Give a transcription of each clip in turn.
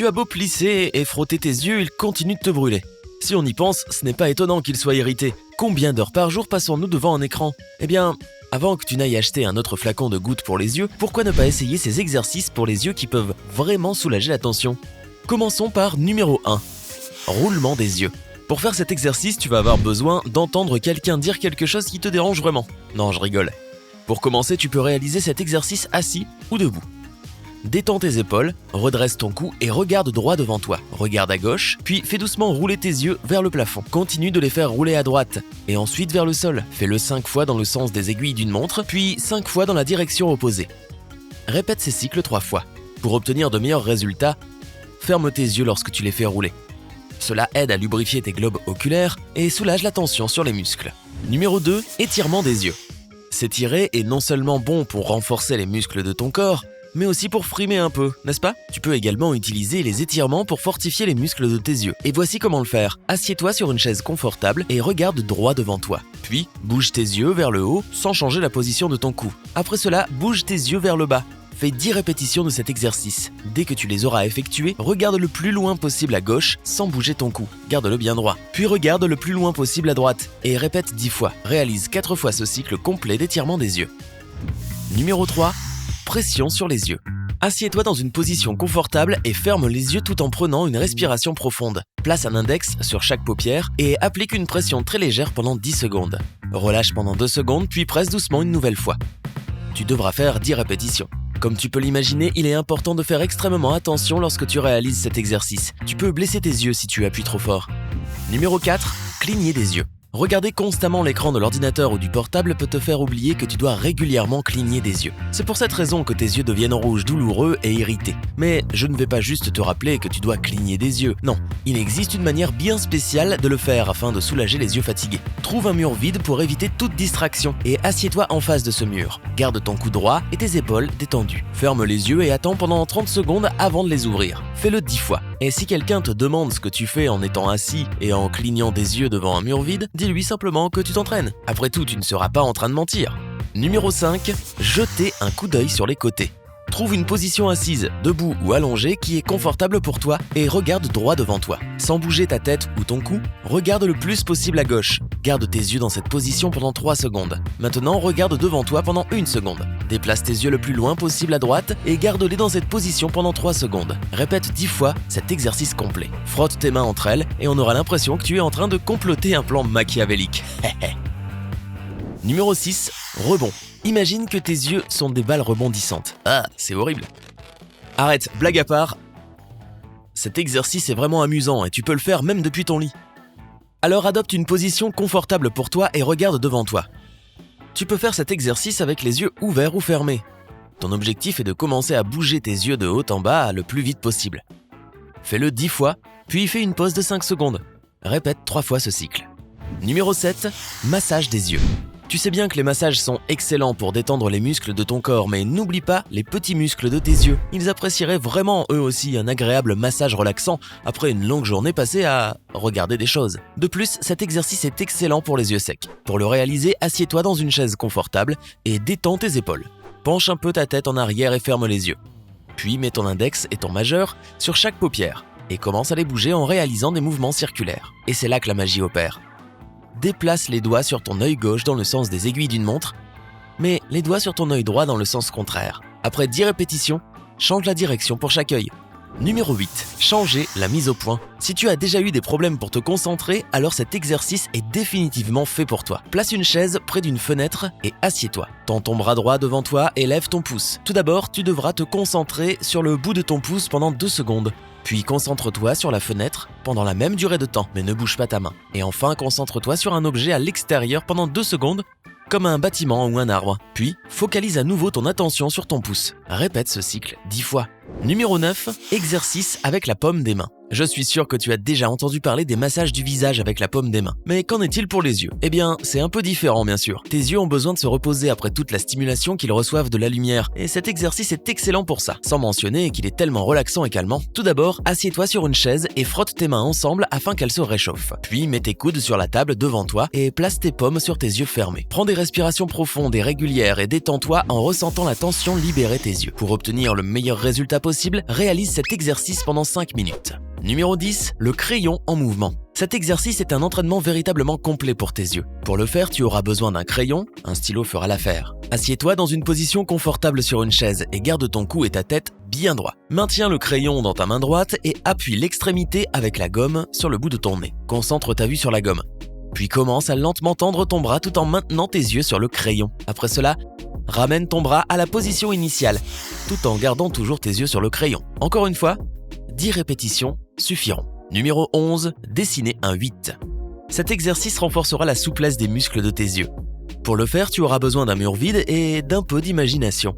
Tu as beau plisser et frotter tes yeux, ils continuent de te brûler. Si on y pense, ce n'est pas étonnant qu'ils soient irrités. Combien d'heures par jour passons-nous devant un écran ? Eh bien, avant que tu n'ailles acheter un autre flacon de gouttes pour les yeux, pourquoi ne pas essayer ces exercices pour les yeux qui peuvent vraiment soulager la tension ? Commençons par numéro 1. Roulement des yeux. Pour faire cet exercice, tu vas avoir besoin d'entendre quelqu'un dire quelque chose qui te dérange vraiment. Non, je rigole. Pour commencer, tu peux réaliser cet exercice assis ou debout. Détends tes épaules, redresse ton cou et regarde droit devant toi. Regarde à gauche, puis fais doucement rouler tes yeux vers le plafond. Continue de les faire rouler à droite et ensuite vers le sol. Fais-le 5 fois dans le sens des aiguilles d'une montre, puis 5 fois dans la direction opposée. Répète ces cycles 3 fois. Pour obtenir de meilleurs résultats, ferme tes yeux lorsque tu les fais rouler. Cela aide à lubrifier tes globes oculaires et soulage la tension sur les muscles. Numéro 2, étirement des yeux. S'étirer est non seulement bon pour renforcer les muscles de ton corps, mais aussi pour frimer un peu, n'est-ce pas ? Tu peux également utiliser les étirements pour fortifier les muscles de tes yeux. Et voici comment le faire. Assieds-toi sur une chaise confortable et regarde droit devant toi. Puis, bouge tes yeux vers le haut sans changer la position de ton cou. Après cela, bouge tes yeux vers le bas. Fais 10 répétitions de cet exercice. Dès que tu les auras effectuées, regarde le plus loin possible à gauche sans bouger ton cou. Garde-le bien droit. Puis regarde le plus loin possible à droite et répète 10 fois. Réalise 4 fois ce cycle complet d'étirement des yeux. Numéro 3. Pression sur les yeux. Assieds-toi dans une position confortable et ferme les yeux tout en prenant une respiration profonde. Place un index sur chaque paupière et applique une pression très légère pendant 10 secondes. Relâche pendant 2 secondes puis presse doucement une nouvelle fois. Tu devras faire 10 répétitions. Comme tu peux l'imaginer, il est important de faire extrêmement attention lorsque tu réalises cet exercice. Tu peux blesser tes yeux si tu appuies trop fort. Numéro 4. Cligner des yeux. Regarder constamment l'écran de l'ordinateur ou du portable peut te faire oublier que tu dois régulièrement cligner des yeux. C'est pour cette raison que tes yeux deviennent rouges, douloureux et irrités. Mais je ne vais pas juste te rappeler que tu dois cligner des yeux. Non, il existe une manière bien spéciale de le faire afin de soulager les yeux fatigués. Trouve un mur vide pour éviter toute distraction et assieds-toi en face de ce mur. Garde ton cou droit et tes épaules détendues. Ferme les yeux et attends pendant 30 secondes avant de les ouvrir. Fais-le 10 fois. Et si quelqu'un te demande ce que tu fais en étant assis et en clignant des yeux devant un mur vide, dis-lui simplement que tu t'entraînes. Après tout, tu ne seras pas en train de mentir. Numéro 5. Jeter un coup d'œil sur les côtés. Trouve une position assise, debout ou allongée qui est confortable pour toi et regarde droit devant toi. Sans bouger ta tête ou ton cou, regarde le plus possible à gauche. Garde tes yeux dans cette position pendant 3 secondes. Maintenant, regarde devant toi pendant 1 seconde. Déplace tes yeux le plus loin possible à droite et garde-les dans cette position pendant 3 secondes. Répète 10 fois cet exercice complet. Frotte tes mains entre elles et on aura l'impression que tu es en train de comploter un plan machiavélique. Numéro 6. Rebond. Imagine que tes yeux sont des balles rebondissantes. Ah, c'est horrible. Arrête, blague à part. Cet exercice est vraiment amusant et tu peux le faire même depuis ton lit. Alors adopte une position confortable pour toi et regarde devant toi. Tu peux faire cet exercice avec les yeux ouverts ou fermés. Ton objectif est de commencer à bouger tes yeux de haut en bas le plus vite possible. Fais-le 10 fois, puis fais une pause de 5 secondes. Répète 3 fois ce cycle. Numéro 7. Massage des yeux. Tu sais bien que les massages sont excellents pour détendre les muscles de ton corps, mais n'oublie pas les petits muscles de tes yeux. Ils apprécieraient vraiment eux aussi un agréable massage relaxant après une longue journée passée à regarder des choses. De plus, cet exercice est excellent pour les yeux secs. Pour le réaliser, assieds-toi dans une chaise confortable et détends tes épaules. Penche un peu ta tête en arrière et ferme les yeux. Puis mets ton index et ton majeur sur chaque paupière et commence à les bouger en réalisant des mouvements circulaires. Et c'est là que la magie opère. Déplace les doigts sur ton œil gauche dans le sens des aiguilles d'une montre, mais les doigts sur ton œil droit dans le sens contraire. Après 10 répétitions, change la direction pour chaque œil. Numéro 8. Changer la mise au point. Si tu as déjà eu des problèmes pour te concentrer, alors cet exercice est définitivement fait pour toi. Place une chaise près d'une fenêtre et assieds-toi. Tends ton bras droit devant toi et lève ton pouce. Tout d'abord, tu devras te concentrer sur le bout de ton pouce pendant 2 secondes. Puis concentre-toi sur la fenêtre pendant la même durée de temps, mais ne bouge pas ta main. Et enfin, concentre-toi sur un objet à l'extérieur pendant 2 secondes, comme un bâtiment ou un arbre. Puis, focalise à nouveau ton attention sur ton pouce. Répète ce cycle 10 fois. Numéro 9. Exercice avec la paume des mains. Je suis sûr que tu as déjà entendu parler des massages du visage avec la paume des mains. Mais qu'en est-il pour les yeux? Eh bien, c'est un peu différent bien sûr. Tes yeux ont besoin de se reposer après toute la stimulation qu'ils reçoivent de la lumière, et cet exercice est excellent pour ça. Sans mentionner qu'il est tellement relaxant et calmant. Tout d'abord, assieds-toi sur une chaise et frotte tes mains ensemble afin qu'elles se réchauffent. Puis mets tes coudes sur la table devant toi et place tes paumes sur tes yeux fermés. Prends des respirations profondes et régulières et détends-toi en ressentant la tension libérer tes yeux. Pour obtenir le meilleur résultat possible, réalise cet exercice pendant 5 minutes. Numéro 10, le crayon en mouvement. Cet exercice est un entraînement véritablement complet pour tes yeux. Pour le faire, tu auras besoin d'un crayon, un stylo fera l'affaire. Assieds-toi dans une position confortable sur une chaise et garde ton cou et ta tête bien droit. Maintiens le crayon dans ta main droite et appuie l'extrémité avec la gomme sur le bout de ton nez. Concentre ta vue sur la gomme. Puis commence à lentement tendre ton bras tout en maintenant tes yeux sur le crayon. Après cela, ramène ton bras à la position initiale, tout en gardant toujours tes yeux sur le crayon. Encore une fois, 10 répétitions suffiront. Numéro 11, dessiner un 8. Cet exercice renforcera la souplesse des muscles de tes yeux. Pour le faire, tu auras besoin d'un mur vide et d'un peu d'imagination.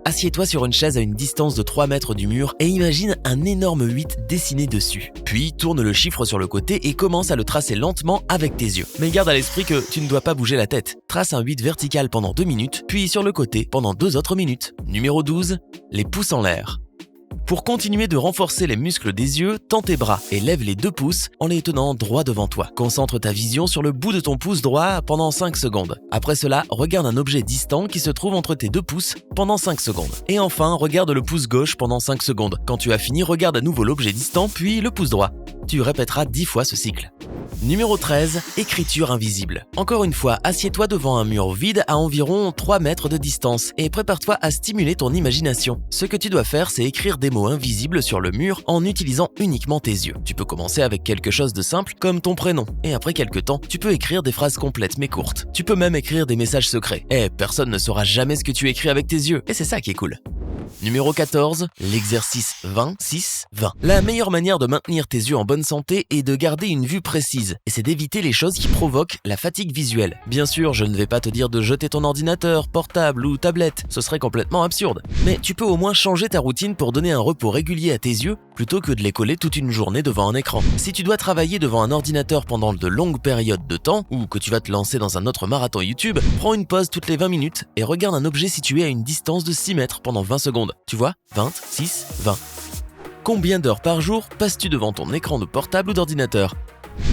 Assieds-toi sur une chaise à une distance de 3 mètres du mur et imagine un énorme 8 dessiné dessus. Puis tourne le chiffre sur le côté et commence à le tracer lentement avec tes yeux. Mais garde à l'esprit que tu ne dois pas bouger la tête. Trace un 8 vertical pendant 2 minutes, puis sur le côté pendant 2 autres minutes. Numéro 12, les pouces en l'air. Pour continuer de renforcer les muscles des yeux, tends tes bras et lève les 2 pouces en les tenant droit devant toi. Concentre ta vision sur le bout de ton pouce droit pendant 5 secondes. Après cela, regarde un objet distant qui se trouve entre tes 2 pouces pendant 5 secondes. Et enfin, regarde le pouce gauche pendant 5 secondes. Quand tu as fini, regarde à nouveau l'objet distant, puis le pouce droit. Tu répéteras 10 fois ce cycle. Numéro 13, écriture invisible. Encore une fois, assieds-toi devant un mur vide à environ 3 mètres de distance et prépare-toi à stimuler ton imagination. Ce que tu dois faire, c'est écrire des mots invisibles sur le mur en utilisant uniquement tes yeux. Tu peux commencer avec quelque chose de simple comme ton prénom et après quelques temps, tu peux écrire des phrases complètes mais courtes. Tu peux même écrire des messages secrets. Et personne ne saura jamais ce que tu écris avec tes yeux et c'est ça qui est cool. Numéro 14, l'exercice 20-6-20. La meilleure manière de maintenir tes yeux en bonne santé est de garder une vue précise, et c'est d'éviter les choses qui provoquent la fatigue visuelle. Bien sûr, je ne vais pas te dire de jeter ton ordinateur, portable ou tablette, ce serait complètement absurde. Mais tu peux au moins changer ta routine pour donner un repos régulier à tes yeux, plutôt que de les coller toute une journée devant un écran. Si tu dois travailler devant un ordinateur pendant de longues périodes de temps, ou que tu vas te lancer dans un autre marathon YouTube, prends une pause toutes les 20 minutes et regarde un objet situé à une distance de 6 mètres pendant 20 secondes. Tu vois, 20, 6, 20. Combien d'heures par jour passes-tu devant ton écran de portable ou d'ordinateur?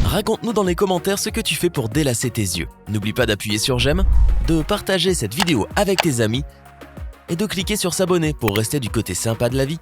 Raconte-nous dans les commentaires ce que tu fais pour délasser tes yeux. N'oublie pas d'appuyer sur j'aime, de partager cette vidéo avec tes amis et de cliquer sur s'abonner pour rester du côté sympa de la vie.